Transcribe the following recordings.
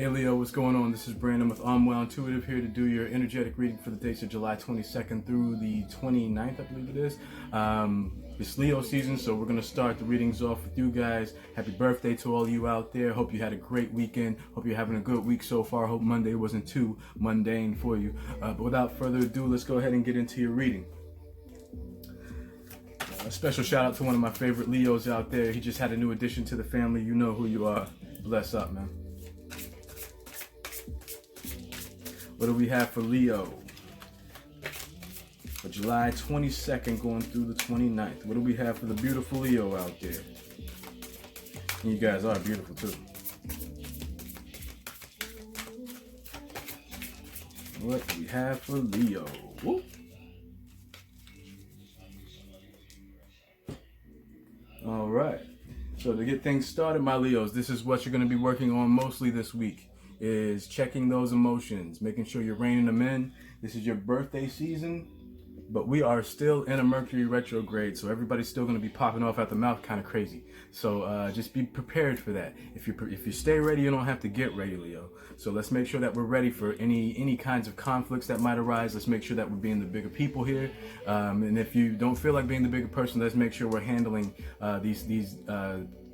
Hey Leo, what's going on? This is Brandon with Well Intuitive here to do your energetic reading for the dates of July 22nd through the 29th, I believe it is. It's Leo season, so we're going to start the readings off with you guys. Happy birthday to all you out there. Hope you had a great weekend. Hope you're having a good week so far. Hope Monday wasn't too mundane for you. But without further ado, let's go ahead and get into your reading. A special shout out to one of my favorite Leos out there. He just had a new addition to the family. You know who you are. Bless up, man. What do we have for Leo? For July 22nd going through the 29th. What do we have for the beautiful Leo out there? And you guys are beautiful too. What do we have for Leo? Woo. All right. So to get things started, my Leos, this is what you're going to be working on mostly this week. Is checking those emotions, making sure you're reining them in. This is your birthday season, but we are still in a Mercury retrograde, so everybody's still going to be popping off at the mouth kind of crazy. So just be prepared for that. If you stay ready, you don't have to get ready, Leo. So let's make sure that we're ready for any kinds of conflicts that might arise. Let's make sure that we're being the bigger people here. And if you don't feel like being the bigger person, let's make sure we're handling these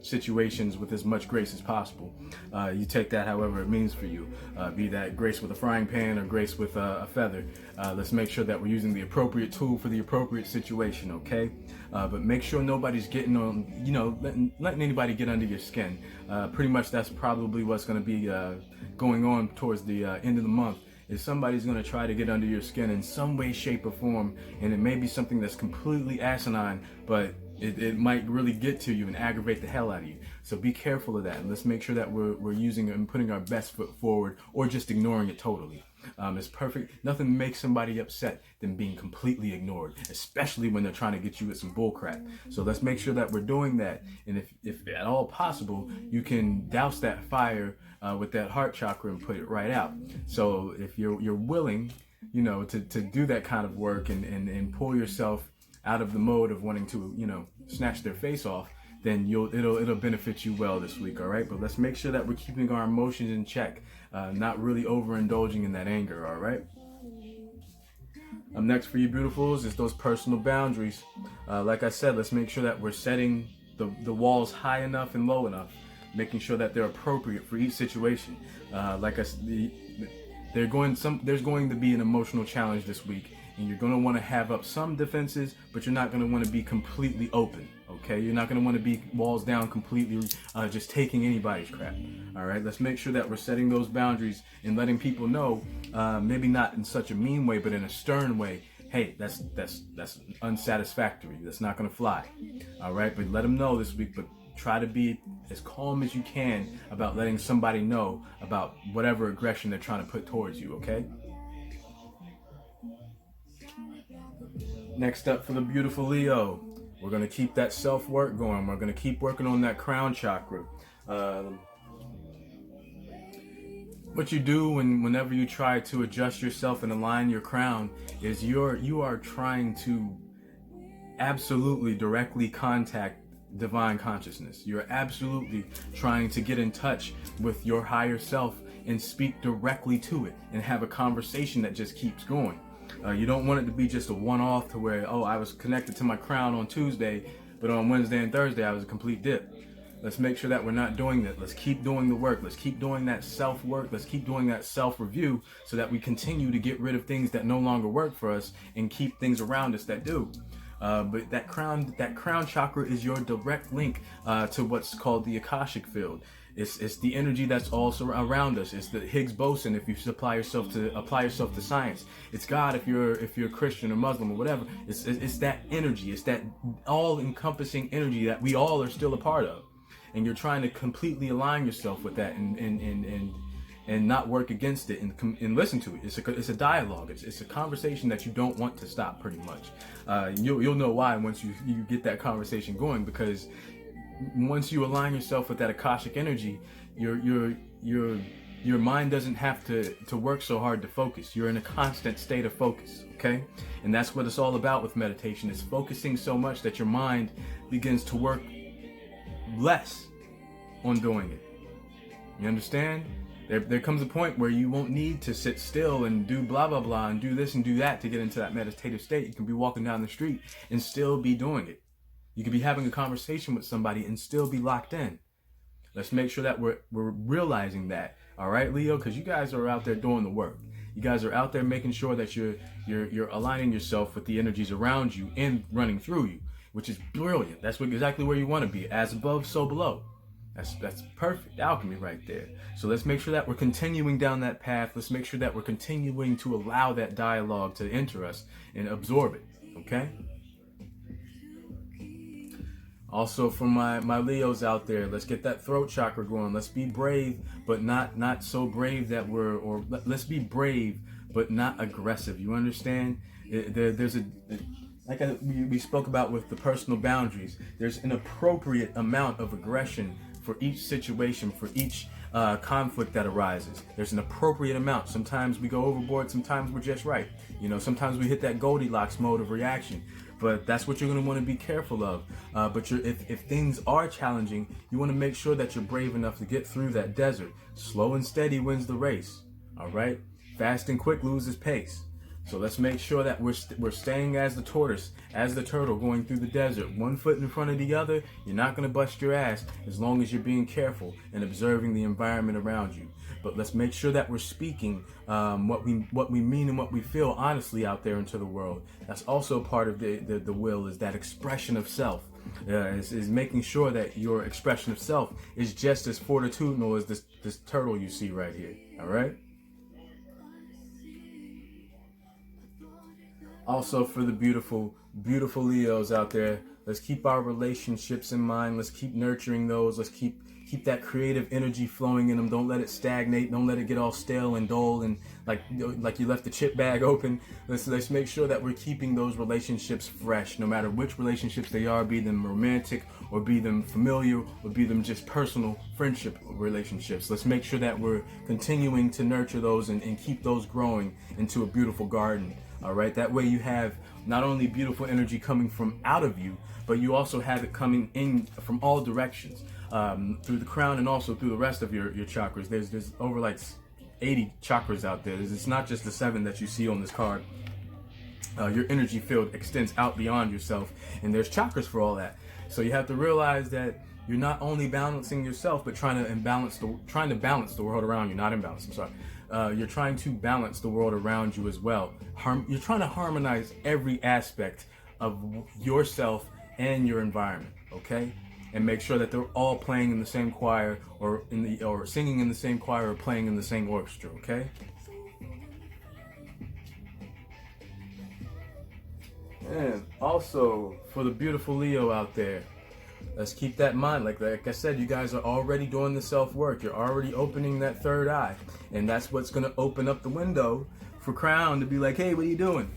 situations with as much grace as possible. You take that however it means for you, be that grace with a frying pan or grace with a feather. Let's make sure that we're using the appropriate tool for the appropriate situation, okay? But make sure nobody's getting on, letting anybody get under your skin. Pretty much that's probably what's going to be going on towards the end of the month. Is somebody's going to try to get under your skin in some way, shape, or form, and it may be something that's completely asinine, but it might really get to you and aggravate the hell out of you. So be careful of that, and let's make sure that we're using and putting our best foot forward, or just ignoring it totally. It's perfect. Nothing makes somebody upset than being completely ignored, especially when they're trying to get you with some bullcrap. So let's make sure that we're doing that, and if at all possible, you can douse that fire with that heart chakra and put it right out. So if you're willing, to do that kind of work and pull yourself out of the mode of wanting to, snatch their face off, then it'll benefit you well this week, all right? But let's make sure that we're keeping our emotions in check, not really overindulging in that anger, all right? Next for you beautifuls is those personal boundaries. Like I said, let's make sure that we're setting the walls high enough and low enough, making sure that they're appropriate for each situation. Like I said, there's going to be an emotional challenge this week, and you're going to want to have up some defenses, but you're not going to want to be completely open, okay? You're not going to want to be walls down completely, just taking anybody's crap, all right? Let's make sure that we're setting those boundaries and letting people know, maybe not in such a mean way, but in a stern way, hey, that's unsatisfactory. That's not going to fly, all right? But let them know this week, but try to be as calm as you can about letting somebody know about whatever aggression they're trying to put towards you, okay? Next up for the beautiful Leo, we're going to keep that self-work going. We're going to keep working on that crown chakra. What you do whenever you try to adjust yourself and align your crown is you are trying to absolutely directly contact divine consciousness. You're absolutely trying to get in touch with your higher self and speak directly to it and have a conversation that just keeps going. You don't want it to be just a one-off to where, I was connected to my crown on Tuesday, but on Wednesday and Thursday I was a complete dip. Let's make sure that we're not doing that. Let's keep doing the work. Let's keep doing that self-work. Let's keep doing that self-review so that we continue to get rid of things that no longer work for us and keep things around us that do. But that crown chakra is your direct link to what's called the Akashic field. It's the energy that's also around us. It's the Higgs boson if you apply yourself to science. It's God if you're Christian or Muslim or whatever. It's that energy. It's that all-encompassing energy that we all are still a part of. And you're trying to completely align yourself with that and not work against it and listen to it. It's a dialogue. It's a conversation that you don't want to stop, pretty much. You'll know why once you get that conversation going, because once you align yourself with that Akashic energy, your mind doesn't have to work so hard to focus. You're in a constant state of focus, okay? And that's what it's all about with meditation. It's focusing so much that your mind begins to work less on doing it. You understand? There comes a point where you won't need to sit still and do blah, blah, blah, and do this and do that to get into that meditative state. You can be walking down the street and still be doing it. You could be having a conversation with somebody and still be locked in. Let's make sure that we're realizing that. All right, Leo, because you guys are out there doing the work. You guys are out there making sure that you're aligning yourself with the energies around you and running through you, which is brilliant. That's exactly where you want to be. As above, so below. That's perfect alchemy right there. So let's make sure that we're continuing down that path. Let's make sure that we're continuing to allow that dialogue to enter us and absorb it. Okay? Also, for my Leos out there, let's get that throat chakra going. Let's be brave, but not so brave that let's be brave, but not aggressive. You understand? We spoke about with the personal boundaries. There's an appropriate amount of aggression for each situation, for each conflict that arises. There's an appropriate amount. Sometimes we go overboard. Sometimes we're just right. Sometimes we hit that Goldilocks mode of reaction. But that's what you're going to want to be careful of. But if things are challenging, you want to make sure that you're brave enough to get through that desert. Slow and steady wins the race. All right? Fast and quick loses pace. So let's make sure that we're staying as the tortoise, as the turtle going through the desert, one foot in front of the other. You're not going to bust your ass as long as you're being careful and observing the environment around you. But let's make sure that we're speaking what we mean and what we feel honestly out there into the world. That's also part of the will, is that expression of self. Is making sure that your expression of self is just as fortitudinal as this turtle you see right here. All right? Also, for the beautiful Leos out there, let's keep our relationships in mind. Let's keep nurturing those. Let's keep that creative energy flowing in them. Don't let it stagnate. Don't let it get all stale and dull and like you left the chip bag open. Let's make sure that we're keeping those relationships fresh, no matter which relationships they are, be them romantic or be them familiar or be them just personal friendship relationships. Let's make sure that we're continuing to nurture those and keep those growing into a beautiful garden. All right, that way you have not only beautiful energy coming from out of you, but you also have it coming in from all directions, through the crown and also through the rest of your chakras. There's over like 80 chakras out there. It's not just the 7 that you see on this card. Your energy field extends out beyond yourself, and there's chakras for all that. So you have to realize that you're not only balancing yourself, but trying to balance the world around you. Not imbalance. I'm sorry. You're trying to balance the world around you as well. You're trying to harmonize every aspect of yourself and your environment. Okay, and make sure that they're all playing in the same choir, or singing in the same choir, or playing in the same orchestra. Okay. And also, for the beautiful Leo out there, let's keep that in mind. Like I said, you guys are already doing the self-work. You're already opening that third eye. And that's what's going to open up the window for Crown to be like, hey, what are you doing?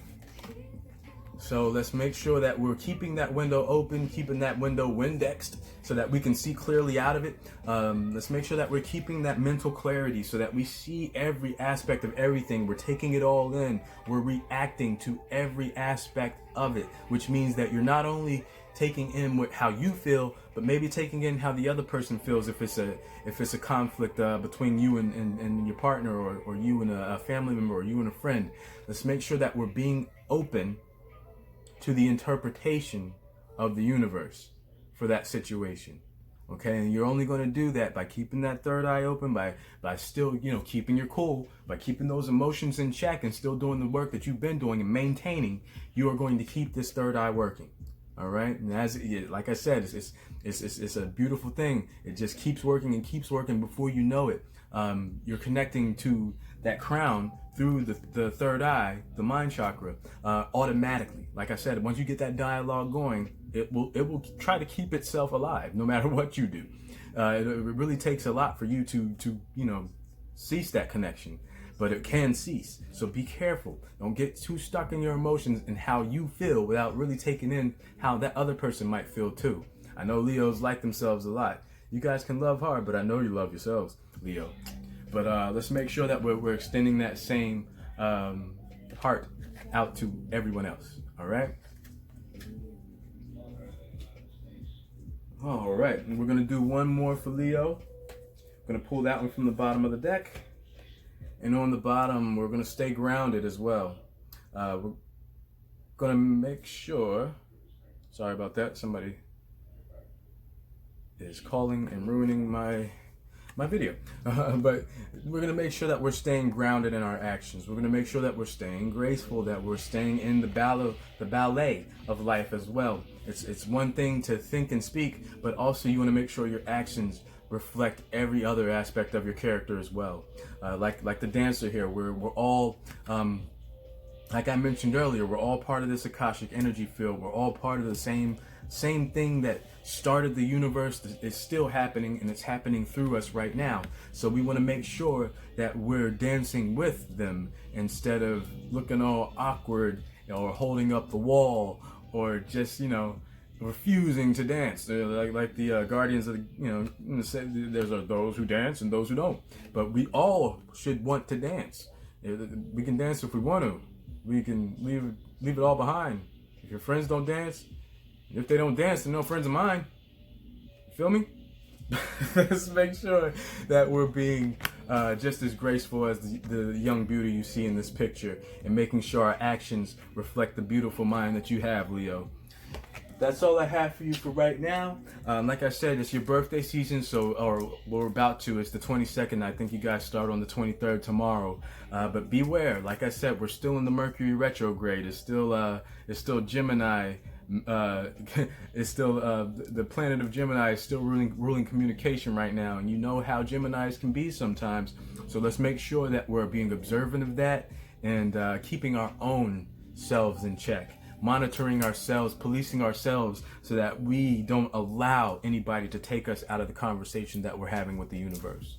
So let's make sure that we're keeping that window open, keeping that window Windexed so that we can see clearly out of it. Let's make sure that we're keeping that mental clarity so that we see every aspect of everything. We're taking it all in. We're reacting to every aspect of it, which means that you're not only taking in how you feel, but maybe taking in how the other person feels if it's a conflict between you and your partner, or you and a family member, or you and a friend. Let's make sure that we're being open to the interpretation of the universe for that situation. Okay, and you're only going to do that by keeping that third eye open, by still, keeping your cool, by keeping those emotions in check and still doing the work that you've been doing and maintaining. You are going to keep this third eye working. All right, and like I said, it's a beautiful thing. It just keeps working and keeps working. Before you know it, you're connecting to that crown through the third eye, the mind chakra, automatically. Like I said, once you get that dialogue going, it will try to keep itself alive no matter what you do. It really takes a lot for you to cease that connection, but it can cease. So be careful. Don't get too stuck in your emotions and how you feel without really taking in how that other person might feel too. I know Leos like themselves a lot. You guys can love hard, but I know you love yourselves, Leo. But let's make sure that we're extending that same heart out to everyone else. All right? All right. And we're going to do one more for Leo. I'm going to pull that one from the bottom of the deck. And on the bottom, we're going to stay grounded as well. We're going to make sure, sorry about that, somebody is calling and ruining my video. But we're going to make sure that we're staying grounded in our actions. We're going to make sure that we're staying graceful, that we're staying in the ballet of life as well. It's one thing to think and speak, but also you want to make sure your actions reflect every other aspect of your character as well. Like the dancer here, we're all, like I mentioned earlier, we're all part of this Akashic energy field. We're all part of the same thing that started the universe. Is still happening, and it's happening through us right now. So we want to make sure that we're dancing with them instead of looking all awkward or holding up the wall or just, refusing to dance. Like the Guardians of there's those who dance and those who don't. But we all should want to dance. We can dance if we want to. We can leave it all behind. If your friends don't dance, if they don't dance, they're no friends of mine. You feel me? Let's make sure that we're being just as graceful as the young beauty you see in this picture, and making sure our actions reflect the beautiful mind that you have, Leo. That's all I have for you for right now. Like I said, it's your birthday season, or what we're about to. It's the 22nd. I think you guys start on the 23rd tomorrow. But beware. Like I said, we're still in the Mercury retrograde. It's still Gemini. It's still the planet of Gemini is still ruling communication right now, and you know how Geminis can be sometimes. So let's make sure that we're being observant of that and keeping our own selves in check. Monitoring ourselves, policing ourselves, so that we don't allow anybody to take us out of the conversation that we're having with the universe.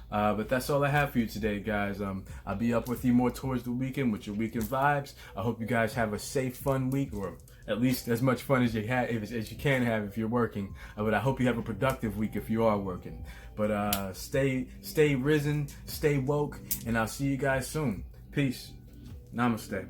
But that's all I have for you today, guys. I'll be up with you more towards the weekend with your weekend vibes. I hope you guys have a safe, fun week, or at least as much fun as you can have if you're working. But I hope you have a productive week if you are working. But stay risen, stay woke, and I'll see you guys soon. Peace. Namaste.